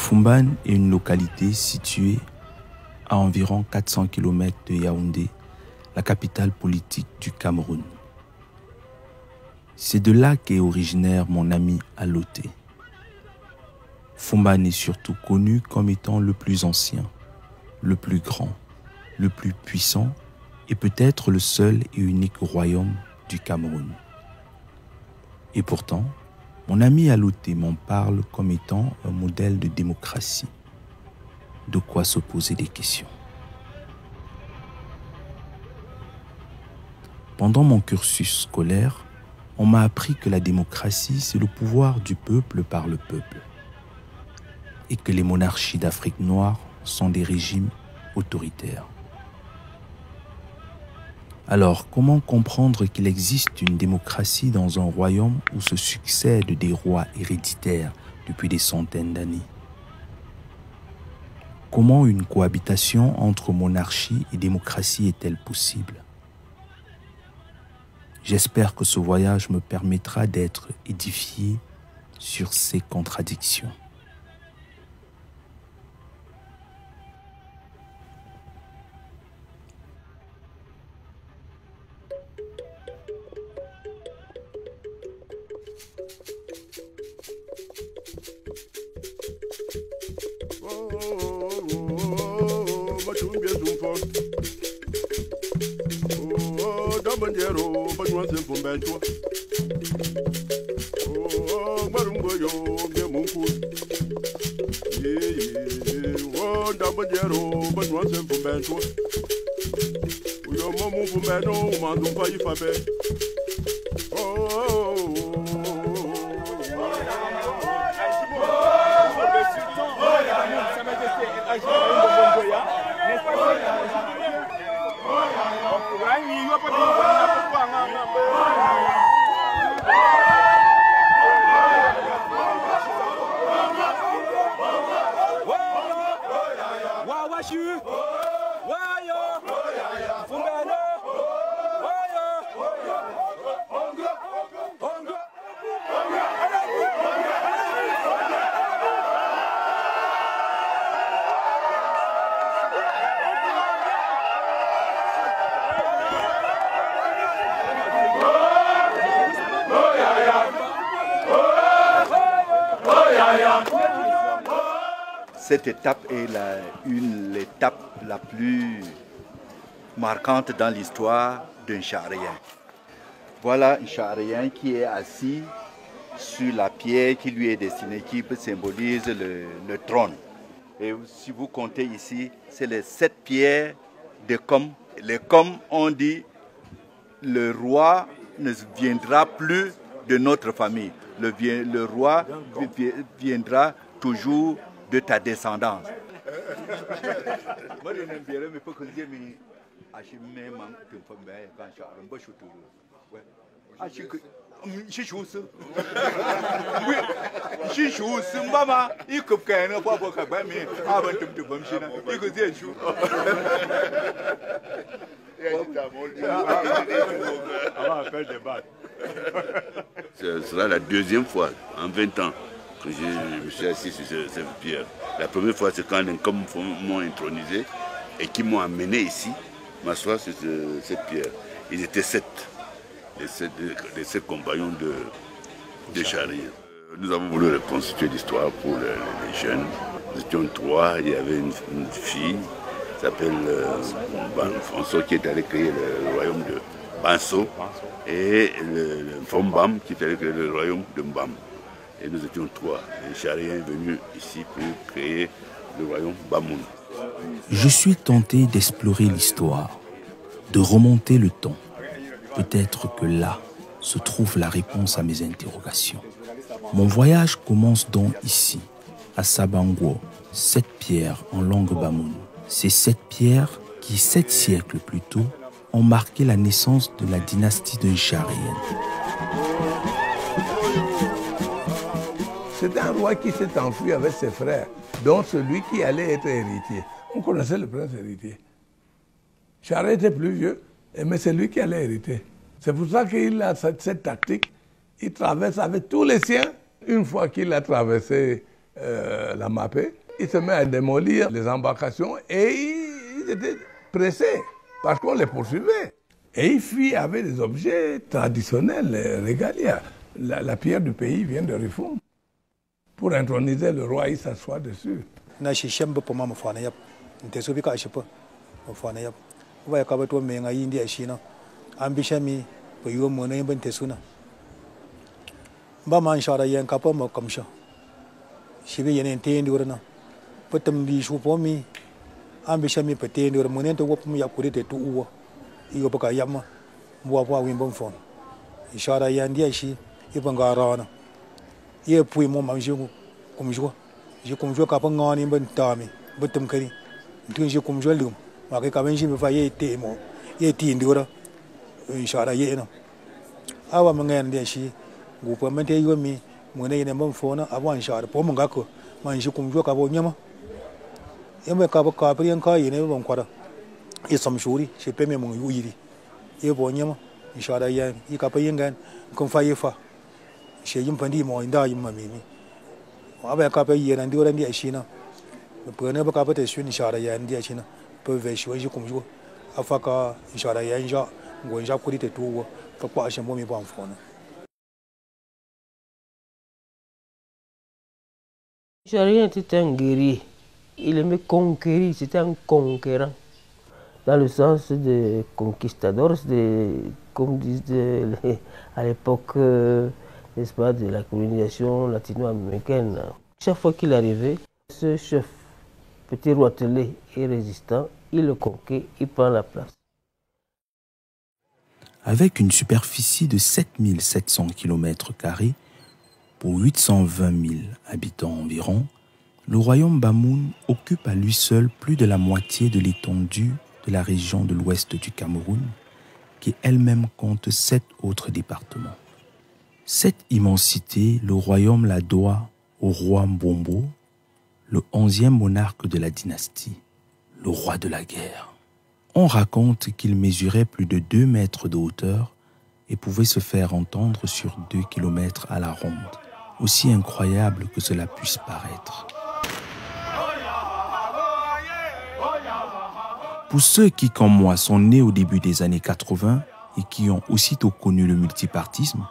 Fumbane est une localité située à environ 400 km de Yaoundé, la capitale politique du Cameroun. C'est de là qu'est originaire mon ami Aloté. Fumbane est surtout connu comme étant le plus ancien, le plus grand, le plus puissant et peut-être le seul et unique royaume du Cameroun. Et pourtant, mon ami Aloté m'en parle comme étant un modèle de démocratie. De quoi se poser des questions. Pendant mon cursus scolaire, on m'a appris que la démocratie, c'est le pouvoir du peuple par le peuple. Et que les monarchies d'Afrique noire sont des régimes autoritaires. Alors, comment comprendre qu'il existe une démocratie dans un royaume où se succèdent des rois héréditaires depuis des centaines d'années? Comment une cohabitation entre monarchie et démocratie est-elle possible? J'espère que ce voyage me permettra d'être édifié sur ces contradictions. Cette étape est l'étape la plus marquante dans l'histoire d'un charien. Voilà un charien qui est assis sur la pierre qui lui est destinée, qui symbolise le trône. Et si vous comptez ici, c'est les 7 pierres de Com. Les Com ont dit, le roi ne viendra plus de notre famille. Le roi viendra toujours de ta descendance. Ce sera la deuxième fois en 20 ans que je me suis assis sur cette pierre. La première fois, c'est quand les Com m'ont intronisé et qui m'ont amené ici, m'asseoir sur cette pierre. Ils étaient 7, les 7 compagnons de charien. Nous avons voulu reconstituer l'histoire pour les jeunes. Nous étions 3, il y avait une fille qui s'appelle François qui est allé créer le royaume de Banso et le Fombam qui est allé créer le royaume de Mbam. Et nous étions 3. Les chariens est venu ici pour créer le royaume Bamoun. Je suis tenté d'explorer l'histoire, de remonter le temps. Peut-être que là se trouve la réponse à mes interrogations. Mon voyage commence donc ici, à Sabango, 7 pierres en langue Bamoun. Ces 7 pierres qui, 7 siècles plus tôt, ont marqué la naissance de la dynastie de Charienne. C'était un roi qui s'est enfui avec ses frères, dont celui qui allait être héritier. On connaissait le prince héritier. Charest était plus vieux, mais c'est lui qui allait hériter. C'est pour ça qu'il a cette tactique. Il traverse avec tous les siens. Une fois qu'il a traversé, la Mapé, il se met à démolir les embarcations et ils étaient pressés parce qu'on les poursuivait. Et il fuit avec des objets traditionnels, régaliens. La pierre du pays vient de Rifum. Pour introniser le roi, il s'assoit dessus. Charien était un guerrier. Il aimait conquérir, c'était un conquérant. Dans le sens de conquistador, comme disent à l'époque, n'est-ce pas, de la colonisation latino-américaine. Chaque fois qu'il arrivait, ce chef, petit roitelet et résistant, il le conquiert, il prend la place. Avec une superficie de 7700 km² pour 820 000 habitants environ, le royaume Bamoun occupe à lui seul plus de la moitié de l'étendue de la région de l'ouest du Cameroun, qui elle-même compte 7 autres départements. Cette immensité, le royaume la doit au roi Mbombo, le 11e monarque de la dynastie, le roi de la guerre. On raconte qu'il mesurait plus de 2 mètres de hauteur et pouvait se faire entendre sur 2 kilomètres à la ronde, aussi incroyable que cela puisse paraître. Pour ceux qui, comme moi, sont nés au début des années 80 et qui ont aussitôt connu le multipartisme,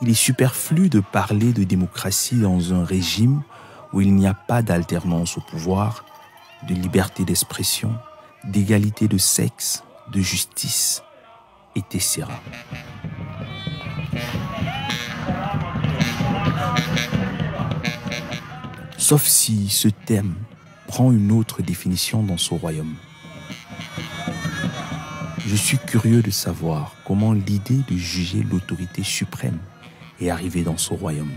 il est superflu de parler de démocratie dans un régime où il n'y a pas d'alternance au pouvoir, de liberté d'expression, d'égalité de sexe, de justice, etc. Sauf si ce thème prend une autre définition dans ce royaume. Je suis curieux de savoir comment l'idée de juger l'autorité suprême est arrivée dans ce royaume.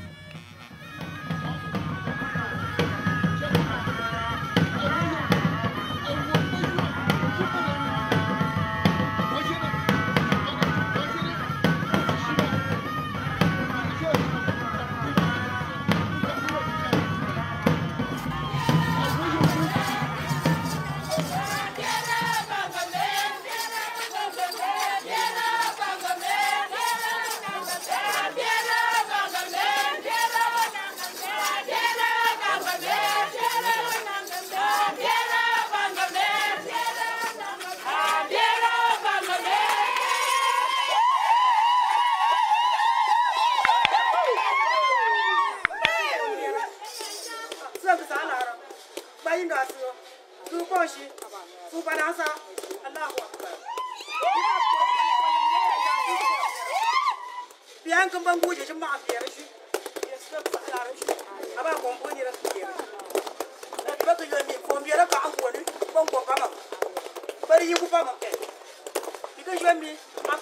Hãy subscribe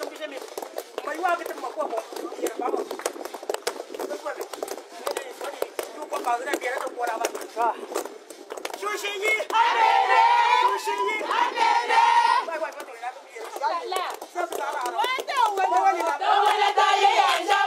cho kênh Ghiền Mì Gõ để không bỏ lỡ những video hấp dẫn.